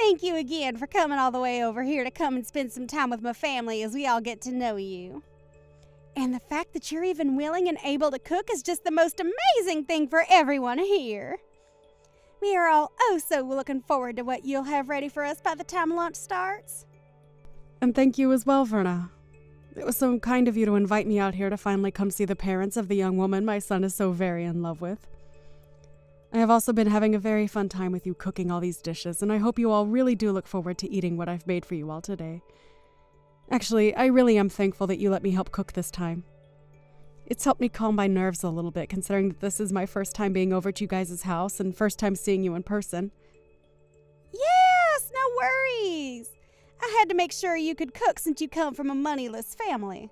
Thank you again for coming all the way over here to come and spend some time with my family as we all get to know you. And the fact that you're even willing and able to cook is just the most amazing thing for everyone here. We are all so looking forward to what you'll have ready for us by the time lunch starts. And thank you as well, Verna. It was so kind of you to invite me out here to finally come see the parents of the young woman my son is so very in love with. I have also been having a very fun time with you cooking all these dishes, and I hope you all really do look forward to eating what I've made for you all today. Actually, I really am thankful that you let me help cook this time. It's helped me calm my nerves a little bit, considering that this is my first time being over at you guys' house and first time seeing you in person. Yes, no worries. I had to make sure you could cook since you come from a moneyless family.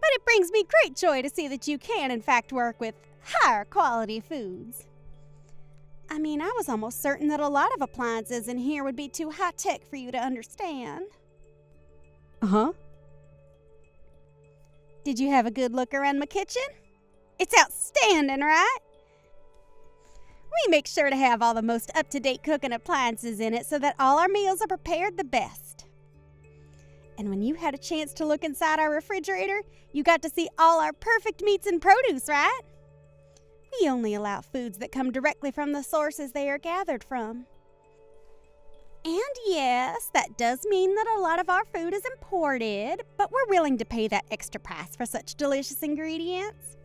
But it brings me great joy to see that you can, in fact, work with higher quality foods. I mean, I was almost certain that a lot of appliances in here would be too high-tech for you to understand. Uh-huh. Did you have a good look around my kitchen? It's outstanding, right? We make sure to have all the most up-to-date cooking appliances in it so that all our meals are prepared the best. And when you had a chance to look inside our refrigerator, you got to see all our perfect meats and produce, right? We only allow foods that come directly from the sources they are gathered from. And yes, that does mean that a lot of our food is imported, but we're willing to pay that extra price for such delicious ingredients.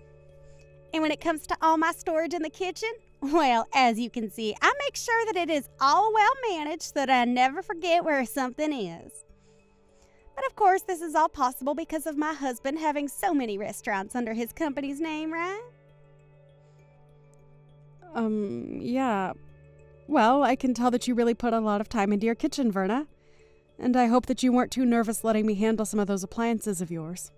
And when it comes to all my storage in the kitchen, well, as you can see, I make sure that it is all well managed so that I never forget where something is. But of course, this is all possible because of my husband having so many restaurants under his company's name, right? Yeah. Well, I can tell that you really put a lot of time into your kitchen, Verna. And I hope that you weren't too nervous letting me handle some of those appliances of yours.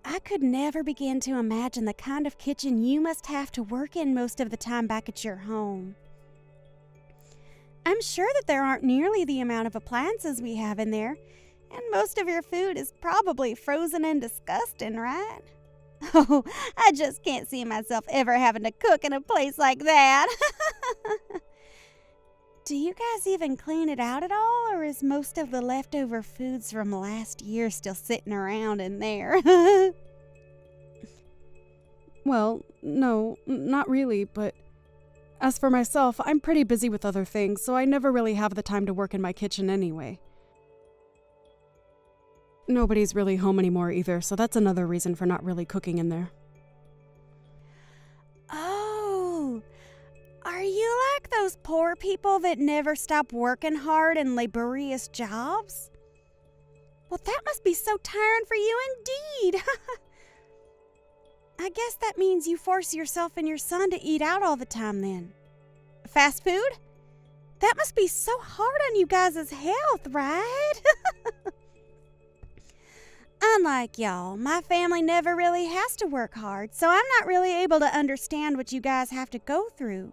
I could never begin to imagine the kind of kitchen you must have to work in most of the time back at your home. I'm sure that there aren't nearly the amount of appliances we have in there, and most of your food is probably frozen and disgusting, right? Oh, I just can't see myself ever having to cook in a place like that. Do you guys even clean it out at all, or is most of the leftover foods from last year still sitting around in there? Well, no, not really, but as for myself, I'm pretty busy with other things, so I never really have the time to work in my kitchen anyway. Nobody's really home anymore either, so that's another reason for not really cooking in there. Oh, are you like those poor people that never stop working hard in laborious jobs? Well, that must be so tiring for you indeed. I guess that means you force yourself and your son to eat out all the time then. Fast food? That must be so hard on you guys' health, right? Unlike y'all, my family never really has to work hard, so I'm not really able to understand what you guys have to go through.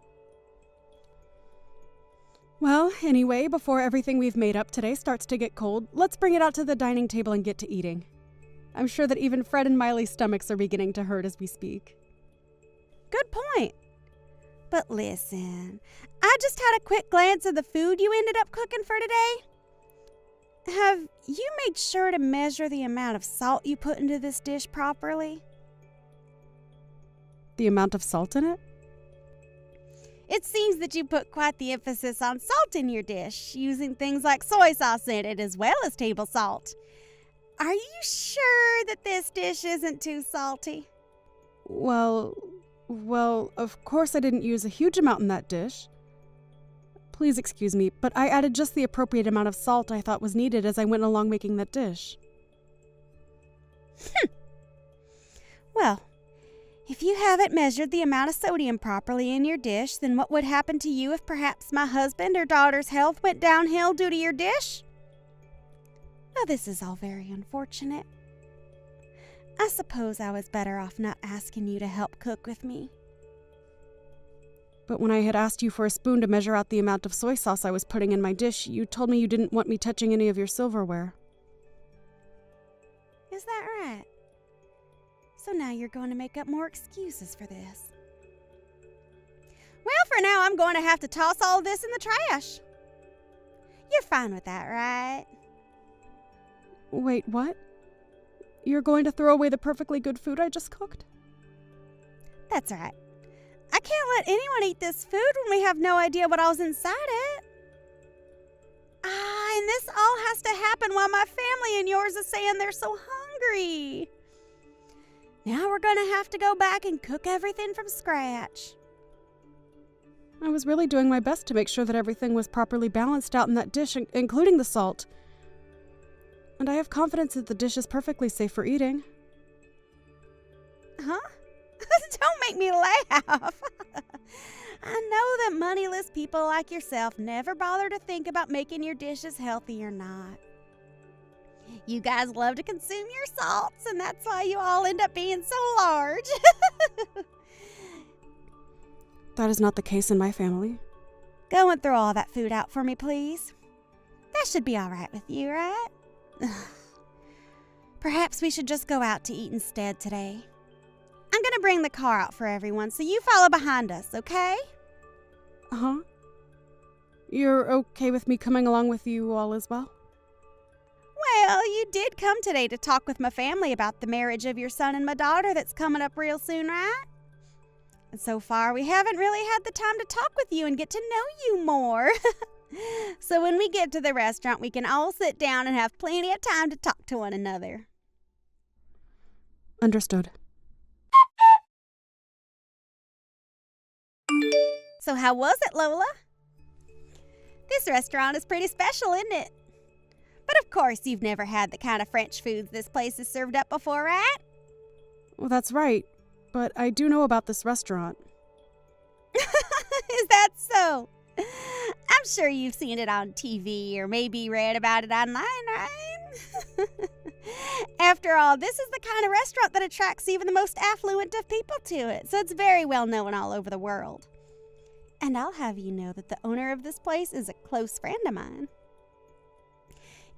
Well, anyway, before everything we've made up today starts to get cold, let's bring it out to the dining table and get to eating. I'm sure that even Fred and Miley's stomachs are beginning to hurt as we speak. Good point. But listen, I just had a quick glance at the food you ended up cooking for today. Have you made sure to measure the amount of salt you put into this dish properly? The amount of salt in it? It seems that you put quite the emphasis on salt in your dish, using things like soy sauce in it as well as table salt. Are you sure that this dish isn't too salty? Well, of course I didn't use a huge amount in that dish. Please excuse me, but I added just the appropriate amount of salt I thought was needed as I went along making that dish. Well, if you haven't measured the amount of sodium properly in your dish, then what would happen to you if perhaps my husband or daughter's health went downhill due to your dish? Well, this is all very unfortunate. I suppose I was better off not asking you to help cook with me. But when I had asked you for a spoon to measure out the amount of soy sauce I was putting in my dish, you told me you didn't want me touching any of your silverware. Is that right? So now you're going to make up more excuses for this. Well, for now, I'm going to have to toss all of this in the trash. You're fine with that, right? Wait, what? You're going to throw away the perfectly good food I just cooked? That's right. I can't let anyone eat this food when we have no idea what all's inside it. And this all has to happen while my family and yours is saying they're so hungry. Now we're going to have to go back and cook everything from scratch. I was really doing my best to make sure that everything was properly balanced out in that dish, including the salt. And I have confidence that the dish is perfectly safe for eating. Huh? Don't make me laugh. I know that moneyless people like yourself never bother to think about making your dishes healthy or not. You guys love to consume your salts, and that's why you all end up being so large. That is not the case in my family. Go and throw all that food out for me, please. That should be all right with you, right? Perhaps we should just go out to eat instead today. I'm going to bring the car out for everyone, so you follow behind us, okay? Uh-huh. You're okay with me coming along with you all as well? Well, you did come today to talk with my family about the marriage of your son and my daughter that's coming up real soon, right? And so far, we haven't really had the time to talk with you and get to know you more. So when we get to the restaurant, we can all sit down and have plenty of time to talk to one another. Understood. So how was it, Lola? This restaurant is pretty special, isn't it? But of course, you've never had the kind of French foods this place has served up before, right? Well, that's right. But I do know about this restaurant. Is that so? I'm sure you've seen it on TV or maybe read about it online, right? After all, this is the kind of restaurant that attracts even the most affluent of people to it, so it's very well known all over the world. And I'll have you know that the owner of this place is a close friend of mine.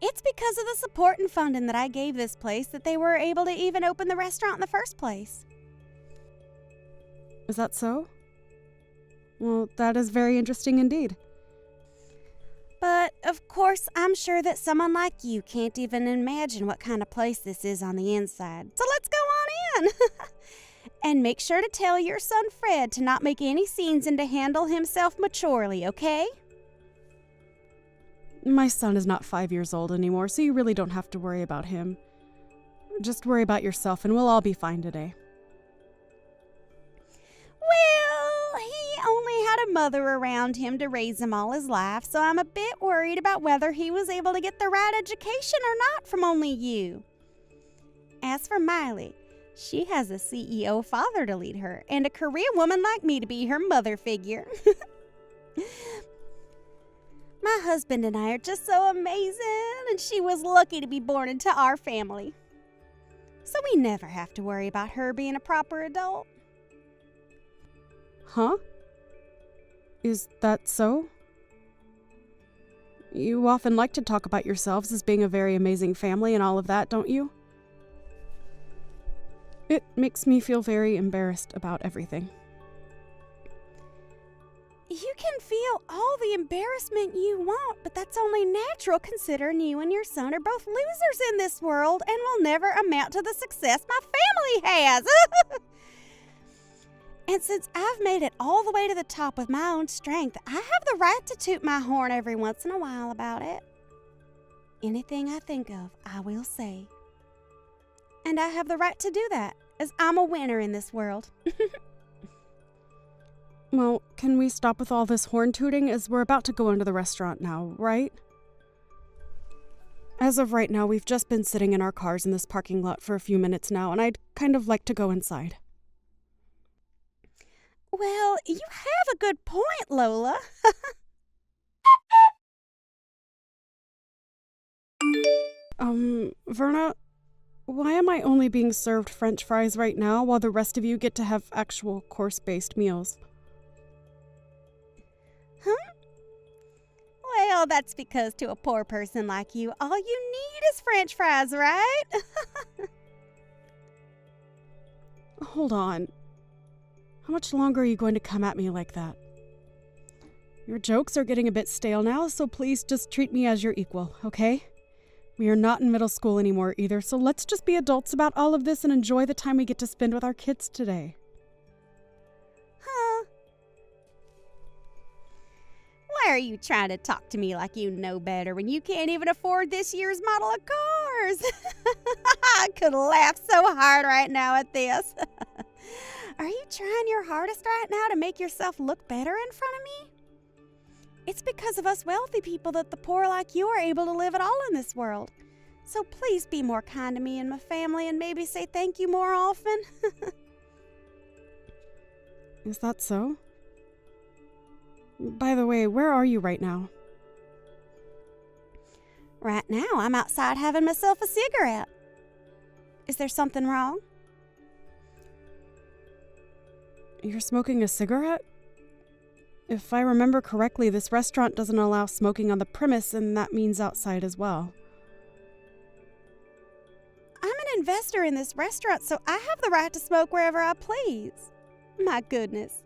It's because of the support and funding that I gave this place that they were able to even open the restaurant in the first place. Is that so? Well, that is very interesting indeed. But, of course, I'm sure that someone like you can't even imagine what kind of place this is on the inside. So let's go on in. And make sure to tell your son Fred to not make any scenes and to handle himself maturely, okay? My son is not 5 years old anymore, so you really don't have to worry about him. Just worry about yourself and we'll all be fine today. Well, he only had a mother around him to raise him all his life, so I'm a bit worried about whether he was able to get the right education or not from only you. As for Miley, she has a CEO father to lead her and a career woman like me to be her mother figure. My husband and I are just so amazing, and she was lucky to be born into our family. So we never have to worry about her being a proper adult. Huh? Is that so? You often like to talk about yourselves as being a very amazing family and all of that, don't you? It makes me feel very embarrassed about everything. You can feel all the embarrassment you want, but that's only natural considering you and your son are both losers in this world and will never amount to the success my family has. And since I've made it all the way to the top with my own strength, I have the right to toot my horn every once in a while about it. Anything I think of, I will say. And I have the right to do that, as I'm a winner in this world. Well, can we stop with all this horn tooting as we're about to go into the restaurant now, right? As of right now, we've just been sitting in our cars in this parking lot for a few minutes now, and I'd kind of like to go inside. Well, you have a good point, Lola. Verna, why am I only being served French fries right now while the rest of you get to have actual course-based meals? Well, that's because to a poor person like you, all you need is French fries, right? Hold on. How much longer are you going to come at me like that? Your jokes are getting a bit stale now, so please just treat me as your equal, okay? We are not in middle school anymore either, so let's just be adults about all of this and enjoy the time we get to spend with our kids today. Huh? Why are you trying to talk to me like you know better when you can't even afford this year's model of cars? I could laugh so hard right now at this. Are you trying your hardest right now to make yourself look better in front of me? It's because of us wealthy people that the poor like you are able to live at all in this world. So please be more kind to me and my family and maybe say thank you more often. Is that so? By the way, where are you right now? Right now, I'm outside having myself a cigarette. Is there something wrong? You're smoking a cigarette? If I remember correctly, this restaurant doesn't allow smoking on the premise, and that means outside as well. I'm an investor in this restaurant, so I have the right to smoke wherever I please. My goodness.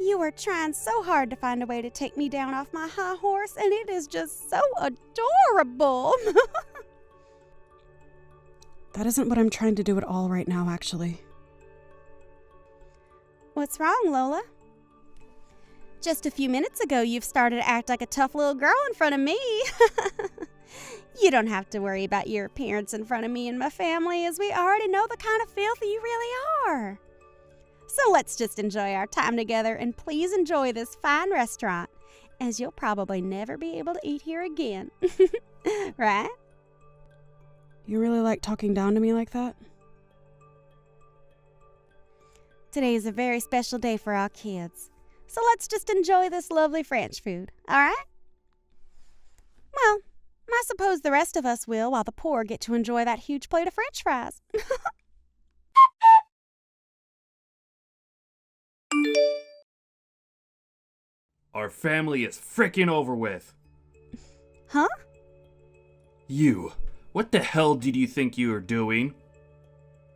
You are trying so hard to find a way to take me down off my high horse, and it is just so adorable. That isn't what I'm trying to do at all right now, actually. What's wrong, Lola? Just a few minutes ago, you've started to act like a tough little girl in front of me. You don't have to worry about your appearance in front of me and my family, as we already know the kind of filth you really are. So let's just enjoy our time together, and please enjoy this fine restaurant, as you'll probably never be able to eat here again. Right? You really like talking down to me like that? Today is a very special day for our kids. So let's just enjoy this lovely French food, all right? Well, I suppose the rest of us will, while the poor get to enjoy that huge plate of French fries. Our family is frickin' over with. Huh? You. What the hell did you think you were doing?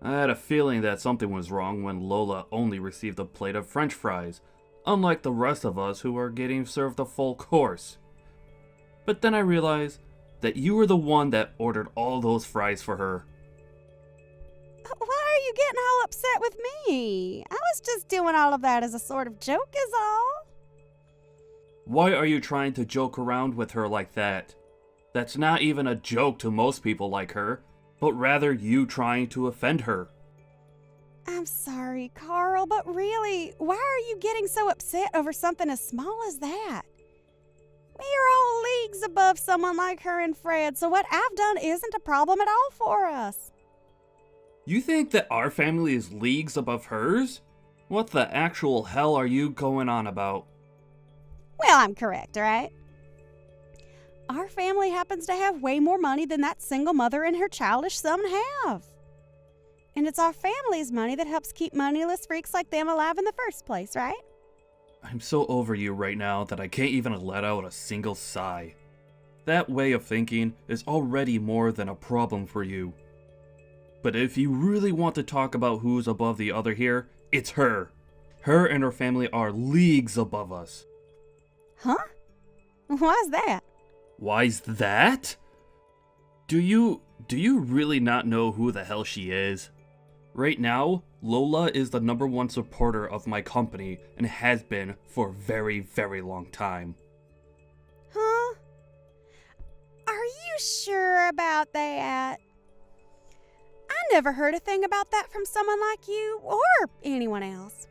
I had a feeling that something was wrong when Lola only received a plate of French fries, unlike the rest of us who are getting served a full course. But then I realized that you were the one that ordered all those fries for her. Why are you getting all upset with me? I was just doing all of that as a sort of joke is all. Why are you trying to joke around with her like that? That's not even a joke to most people like her, but rather you trying to offend her. I'm sorry, Carl, but really, why are you getting so upset over something as small as that? We are all leagues above someone like her and Fred, so what I've done isn't a problem at all for us. You think that our family is leagues above hers? What the actual hell are you going on about? Well, I'm correct, right? Our family happens to have way more money than that single mother and her childish son have. And it's our family's money that helps keep moneyless freaks like them alive in the first place, right? I'm so over you right now that I can't even let out a single sigh. That way of thinking is already more than a problem for you. But if you really want to talk about who's above the other here, it's her. Her and her family are leagues above us. Huh? Why's that? Why's that? Do you really not know who the hell she is? Right now, Lola is the #1 supporter of my company and has been for a very, very long time. Huh? Are you sure about that? I never heard a thing about that from someone like you or anyone else.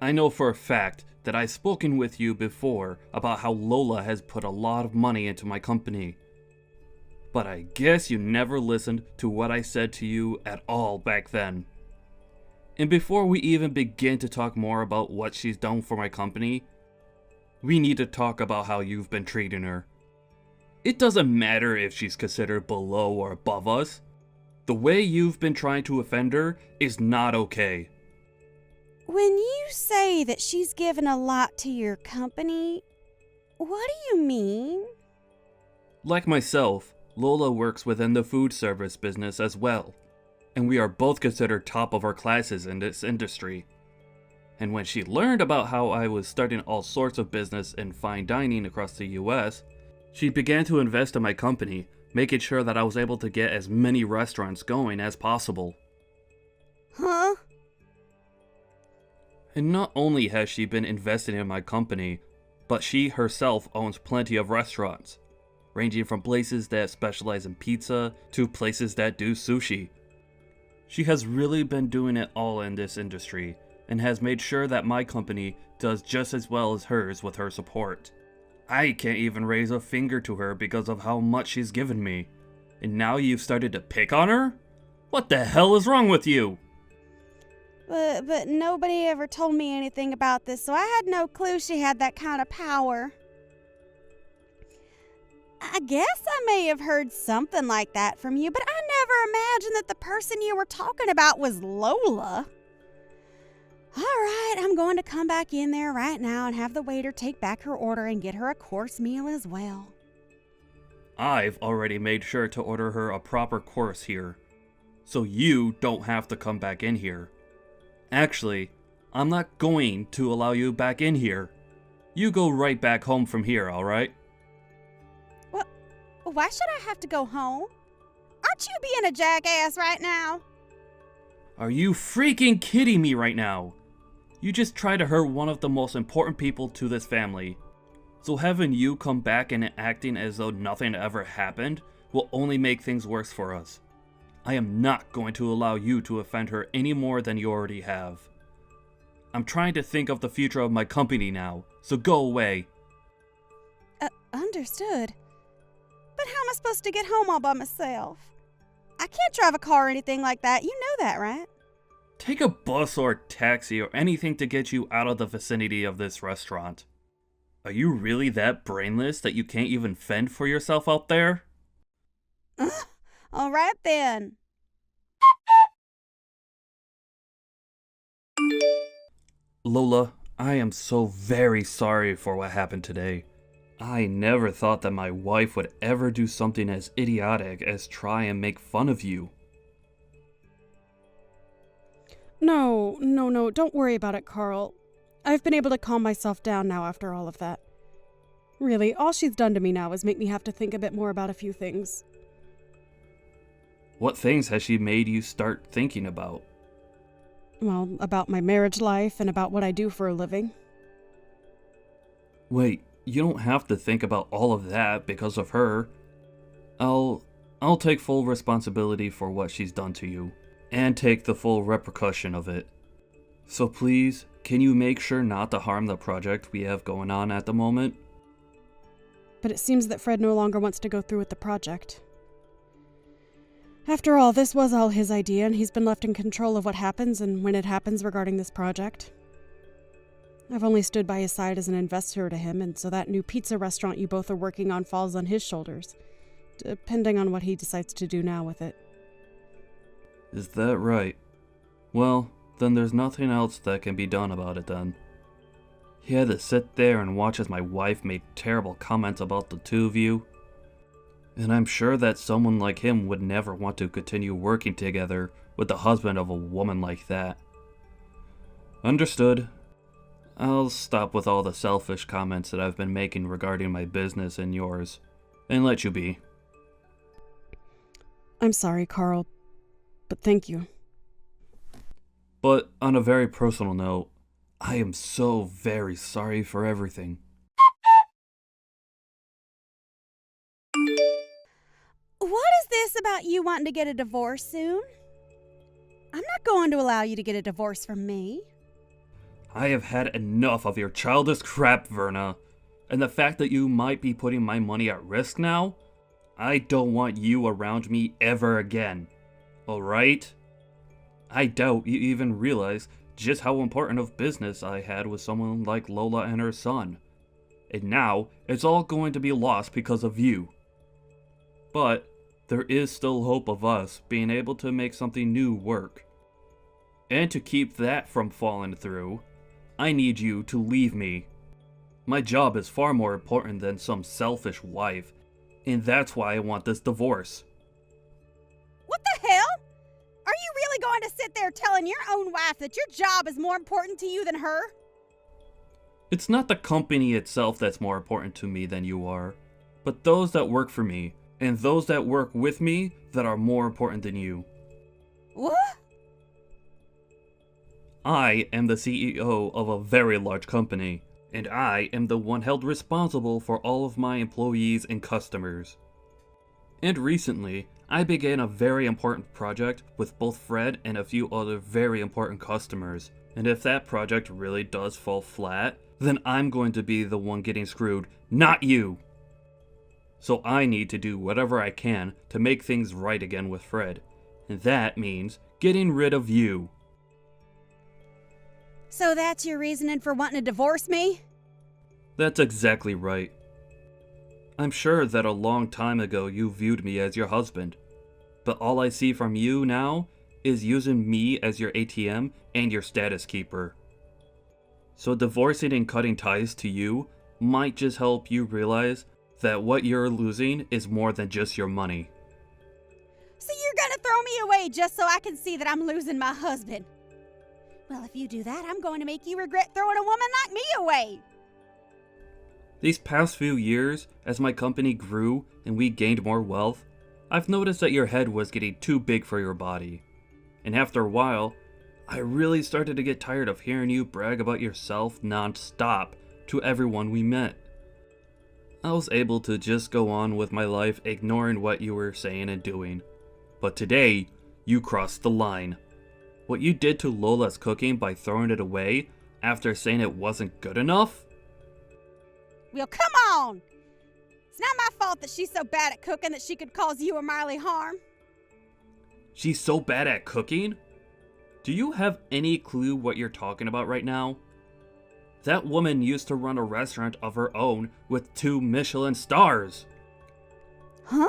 I know for a fact that I've spoken with you before about how Lola has put a lot of money into my company. But I guess you never listened to what I said to you at all back then. And before we even begin to talk more about what she's done for my company, we need to talk about how you've been treating her. It doesn't matter if she's considered below or above us. The way you've been trying to offend her is not okay. When you say that she's given a lot to your company, what do you mean? Like myself, Lola works within the food service business as well, and we are both considered top of our classes in this industry. And when she learned about how I was starting all sorts of business in fine dining across the US, she began to invest in my company, making sure that I was able to get as many restaurants going as possible. Huh? And not only has she been investing in my company, but she herself owns plenty of restaurants, ranging from places that specialize in pizza to places that do sushi. She has really been doing it all in this industry, and has made sure that my company does just as well as hers with her support. I can't even raise a finger to her because of how much she's given me. And now you've started to pick on her? What the hell is wrong with you? But nobody ever told me anything about this, so I had no clue she had that kind of power. I guess I may have heard something like that from you, but I never imagined that the person you were talking about was Lola. All right, I'm going to come back in there right now and have the waiter take back her order and get her a course meal as well. I've already made sure to order her a proper course here, so you don't have to come back in here. Actually, I'm not going to allow you back in here. You go right back home from here, alright? What? Why should I have to go home? Aren't you being a jackass right now? Are you freaking kidding me right now? You just tried to hurt one of the most important people to this family. So having you come back and acting as though nothing ever happened will only make things worse for us. I am not going to allow you to offend her any more than you already have. I'm trying to think of the future of my company now, so go away. Understood. But how am I supposed to get home all by myself? I can't drive a car or anything like that. You know that, right? Take a bus or taxi or anything to get you out of the vicinity of this restaurant. Are you really that brainless that you can't even fend for yourself out there? All right then. Lola, I am so very sorry for what happened today. I never thought that my wife would ever do something as idiotic as try and make fun of you. No, don't worry about it, Carl. I've been able to calm myself down now after all of that. Really, all she's done to me now is make me have to think a bit more about a few things. What things has she made you start thinking about? Well, about my marriage life and about what I do for a living. Wait, you don't have to think about all of that because of her. I'll take full responsibility for what she's done to you, and take the full repercussion of it. So please, can you make sure not to harm the project we have going on at the moment? But it seems that Fred no longer wants to go through with the project. After all, this was all his idea, and he's been left in control of what happens and when it happens regarding this project. I've only stood by his side as an investor to him, and so that new pizza restaurant you both are working on falls on his shoulders, depending on what he decides to do now with it. Is that right? Well, then there's nothing else that can be done about it then. He had to sit there and watch as my wife made terrible comments about the two of you. And I'm sure that someone like him would never want to continue working together with the husband of a woman like that. Understood. I'll stop with all the selfish comments that I've been making regarding my business and yours, and let you be. I'm sorry, Carl, but thank you. But on a very personal note, I am so very sorry for everything. What is this about you wanting to get a divorce soon? I'm not going to allow you to get a divorce from me. I have had enough of your childish crap, Verna. And the fact that you might be putting my money at risk now? I don't want you around me ever again. Alright? I doubt you even realize just how important of business I had with someone like Lola and her son. And now, it's all going to be lost because of you. But there is still hope of us being able to make something new work. And to keep that from falling through, I need you to leave me. My job is far more important than some selfish wife, and that's why I want this divorce. What the hell? Are you really going to sit there telling your own wife that your job is more important to you than her? It's not the company itself that's more important to me than you are, but those that work for me, and those that work with me that are more important than you. What? I am the CEO of a very large company, and I am the one held responsible for all of my employees and customers. And recently, I began a very important project with both Fred and a few other very important customers, and if that project really does fall flat, then I'm going to be the one getting screwed, not you! So I need to do whatever I can to make things right again with Fred, and that means getting rid of you. So that's your reasoning for wanting to divorce me? That's exactly right. I'm sure that a long time ago you viewed me as your husband, but all I see from you now is using me as your ATM and your status keeper. So divorcing and cutting ties to you might just help you realize that what you're losing is more than just your money. So you're gonna throw me away just so I can see that I'm losing my husband? Well, if you do that, I'm going to make you regret throwing a woman like me away. These past few years, as my company grew and we gained more wealth, I've noticed that your head was getting too big for your body. And after a while, I really started to get tired of hearing you brag about yourself non-stop to everyone we met. I was able to just go on with my life ignoring what you were saying and doing. But today, you crossed the line. What you did to Lola's cooking by throwing it away after saying it wasn't good enough? Well, come on! It's not my fault that she's so bad at cooking that she could cause you or Miley harm. She's so bad at cooking? Do you have any clue what you're talking about right now? That woman used to run a restaurant of her own with 2 Michelin stars. Huh?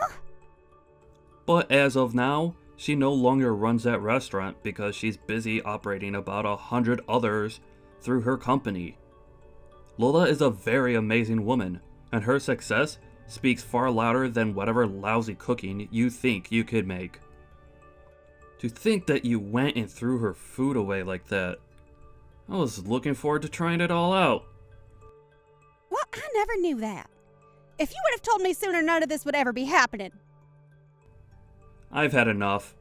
But as of now, she no longer runs that restaurant because she's busy operating about 100 others through her company. Lola is a very amazing woman, and her success speaks far louder than whatever lousy cooking you think you could make. To think that you went and threw her food away like that. I was looking forward to trying it all out. Well, I never knew that. If you would have told me sooner, none of this would ever be happening. I've had enough.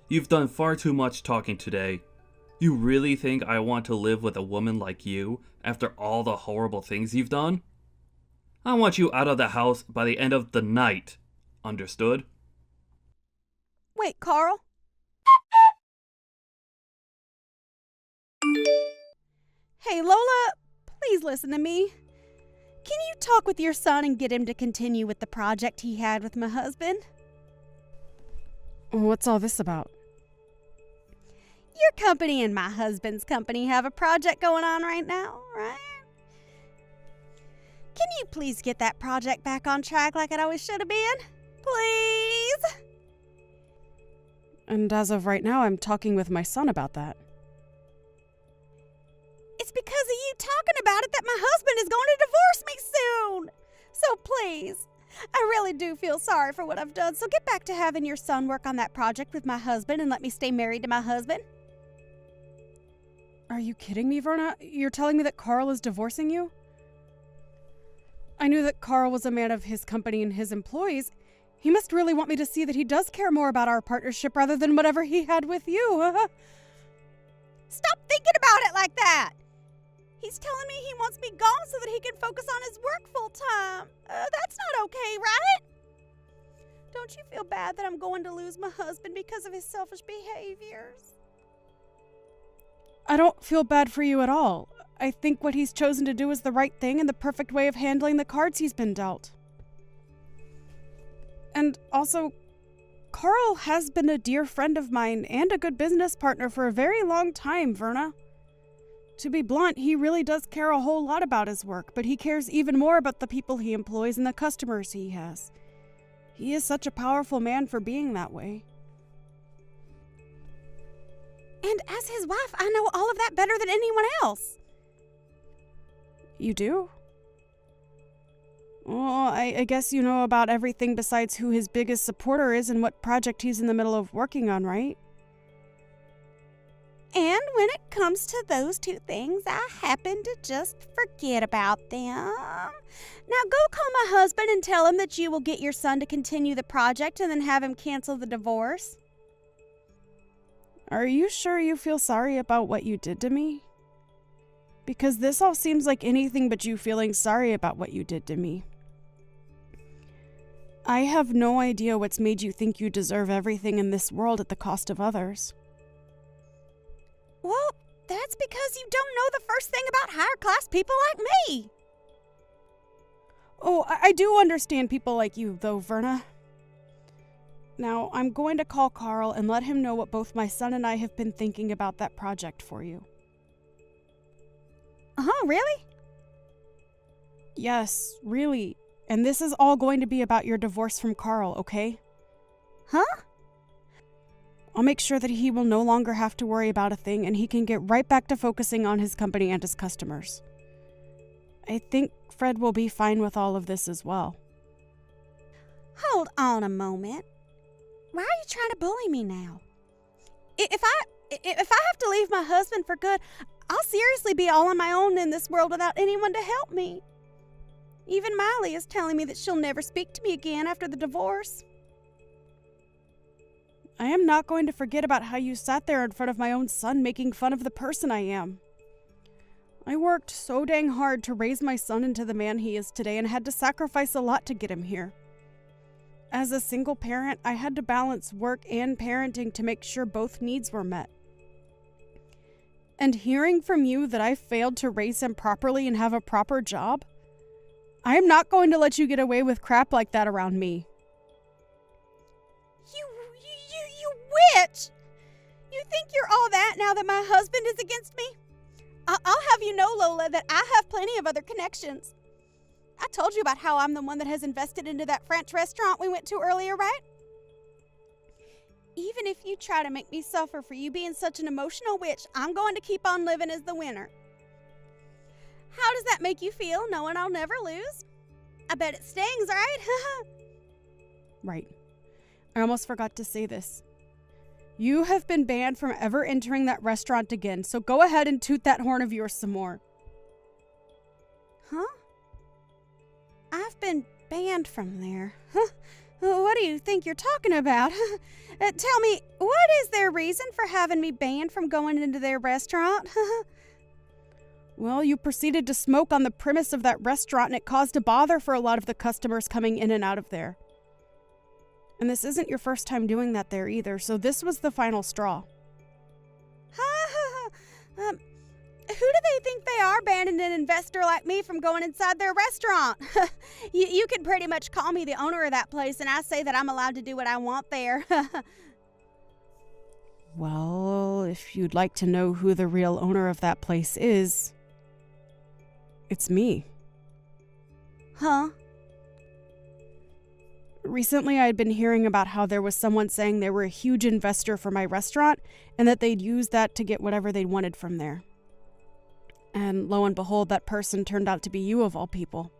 You've done far too much talking today. You really think I want to live with a woman like you after all the horrible things you've done? I want you out of the house by the end of the night. Understood? Wait, Carl? Hey, Lola, please listen to me. Can you talk with your son and get him to continue with the project he had with my husband? What's all this about? Your company and my husband's company have a project going on right now, right? Can you please get that project back on track like it always should have been? Please? And as of right now, I'm talking with my son about that. It's because of you talking about it that my husband is going to divorce me soon. So please, I really do feel sorry for what I've done. So get back to having your son work on that project with my husband and let me stay married to my husband. Are you kidding me, Verna? You're telling me that Carl is divorcing you? I knew that Carl was a man of his company and his employees. He must really want me to see that he does care more about our partnership rather than whatever he had with you. Stop thinking about it like that. He's telling me he wants me gone so that he can focus on his work full time. That's not okay, right? Don't you feel bad that I'm going to lose my husband because of his selfish behaviors? I don't feel bad for you at all. I think what he's chosen to do is the right thing and the perfect way of handling the cards he's been dealt. And also, Carl has been a dear friend of mine and a good business partner for a very long time, Verna. To be blunt, he really does care a whole lot about his work, but he cares even more about the people he employs and the customers he has. He is such a powerful man for being that way. And as his wife, I know all of that better than anyone else. You do? Well, I guess you know about everything besides who his biggest supporter is and what project he's in the middle of working on, right? And when it comes to those two things, I happen to just forget about them. Now go call my husband and tell him that you will get your son to continue the project and then have him cancel the divorce. Are you sure you feel sorry about what you did to me? Because this all seems like anything but you feeling sorry about what you did to me. I have no idea what's made you think you deserve everything in this world at the cost of others. Well, that's because you don't know the first thing about higher class people like me. Oh, I do understand people like you, though, Verna. Now, I'm going to call Carl and let him know what both my son and I have been thinking about that project for you. Really? Yes, really. And this is all going to be about your divorce from Carl, okay? Huh? I'll make sure that he will no longer have to worry about a thing and he can get right back to focusing on his company and his customers. I think Fred will be fine with all of this as well. Hold on a moment. Why are you trying to bully me now? If I have to leave my husband for good, I'll seriously be all on my own in this world without anyone to help me. Even Miley is telling me that she'll never speak to me again after the divorce. I am not going to forget about how you sat there in front of my own son making fun of the person I am. I worked so dang hard to raise my son into the man he is today and had to sacrifice a lot to get him here. As a single parent, I had to balance work and parenting to make sure both needs were met. And hearing from you that I failed to raise him properly and have a proper job, I am not going to let you get away with crap like that around me. You witch! You think you're all that now that my husband is against me? I'll have you know, Lola, that I have plenty of other connections. I told you about how I'm the one that has invested into that French restaurant we went to earlier, right? Even if you try to make me suffer for you being such an emotional witch, I'm going to keep on living as the winner. How does that make you feel, knowing I'll never lose? I bet it stings, right? Right. I almost forgot to say this. You have been banned from ever entering that restaurant again, so go ahead and toot that horn of yours some more. Huh? I've been banned from there. Huh? What do you think you're talking about? Tell me, what is their reason for having me banned from going into their restaurant? Well, you proceeded to smoke on the premise of that restaurant and it caused a bother for a lot of the customers coming in and out of there. And this isn't your first time doing that there either, so this was the final straw. Who do they think they are banning an investor like me from going inside their restaurant? You could pretty much call me the owner of that place and I say that I'm allowed to do what I want there. Well, if you'd like to know who the real owner of that place is, it's me. Huh? Recently, I had been hearing about how there was someone saying they were a huge investor for my restaurant and that they'd use that to get whatever they'd wanted from there. And lo and behold, that person turned out to be you of all people.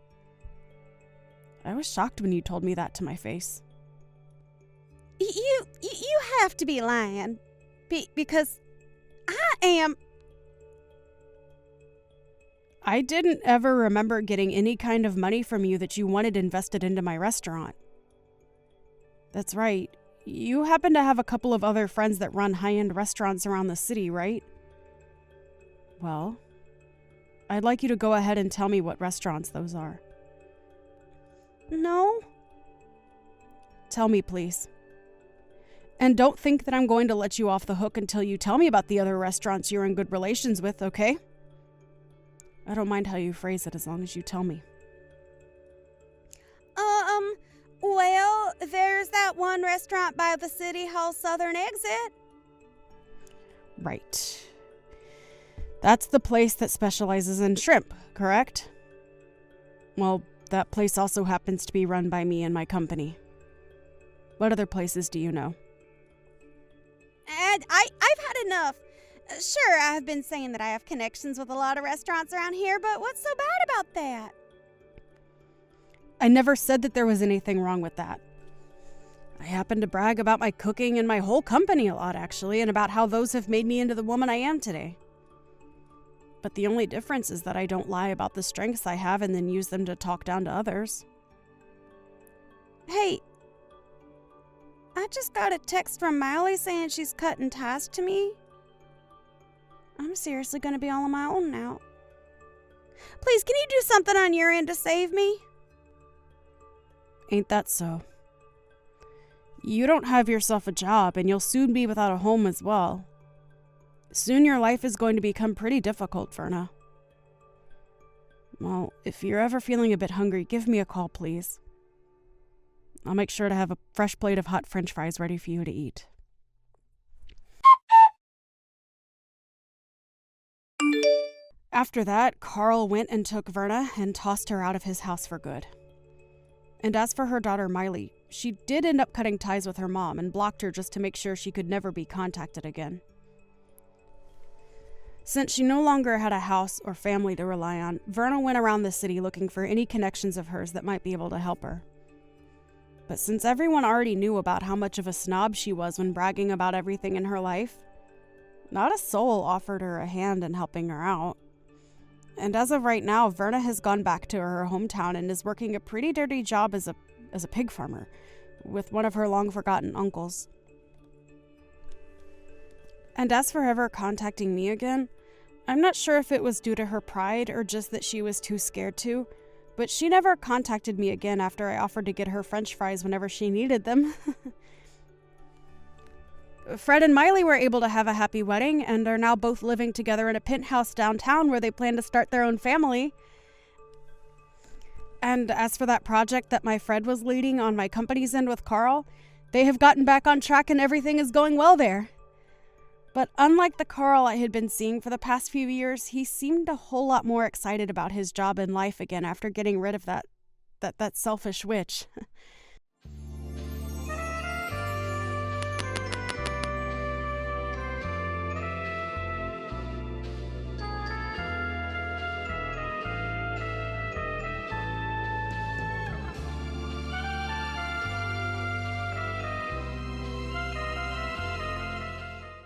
I was shocked when you told me that to my face. You have to be lying. Because I am... I didn't ever remember getting any kind of money from you that you wanted invested into my restaurant. That's right. You happen to have a couple of other friends that run high-end restaurants around the city, right? Well, I'd like you to go ahead and tell me what restaurants those are. No. Tell me, please. And don't think that I'm going to let you off the hook until you tell me about the other restaurants you're in good relations with, okay? I don't mind how you phrase it as long as you tell me. Well, there's that one restaurant by the City Hall Southern exit. Right. That's the place that specializes in shrimp, correct? Well, that place also happens to be run by me and my company. What other places do you know? And I've had enough. Sure, I've been saying that I have connections with a lot of restaurants around here, but what's so bad about that? I never said that there was anything wrong with that. I happen to brag about my cooking and my whole company a lot, actually, and about how those have made me into the woman I am today. But the only difference is that I don't lie about the strengths I have and then use them to talk down to others. Hey, I just got a text from Miley saying she's cutting ties to me. I'm seriously going to be all on my own now. Please, can you do something on your end to save me? Ain't that so? You don't have yourself a job, and you'll soon be without a home as well. Soon your life is going to become pretty difficult, Verna. Well, if you're ever feeling a bit hungry, give me a call, please. I'll make sure to have a fresh plate of hot French fries ready for you to eat. After that, Carl went and took Verna and tossed her out of his house for good. And as for her daughter Miley, she did end up cutting ties with her mom and blocked her just to make sure she could never be contacted again. Since she no longer had a house or family to rely on, Verna went around the city looking for any connections of hers that might be able to help her. But since everyone already knew about how much of a snob she was when bragging about everything in her life, not a soul offered her a hand in helping her out. And as of right now, Verna has gone back to her hometown and is working a pretty dirty job as a pig farmer with one of her long-forgotten uncles. And as for ever contacting me again, I'm not sure if it was due to her pride or just that she was too scared to, but she never contacted me again after I offered to get her French fries whenever she needed them. Fred and Miley were able to have a happy wedding and are now both living together in a penthouse downtown where they plan to start their own family. And as for that project that my Fred was leading on my company's end with Carl, they have gotten back on track and everything is going well there. But unlike the Carl I had been seeing for the past few years, he seemed a whole lot more excited about his job and life again after getting rid of that selfish witch.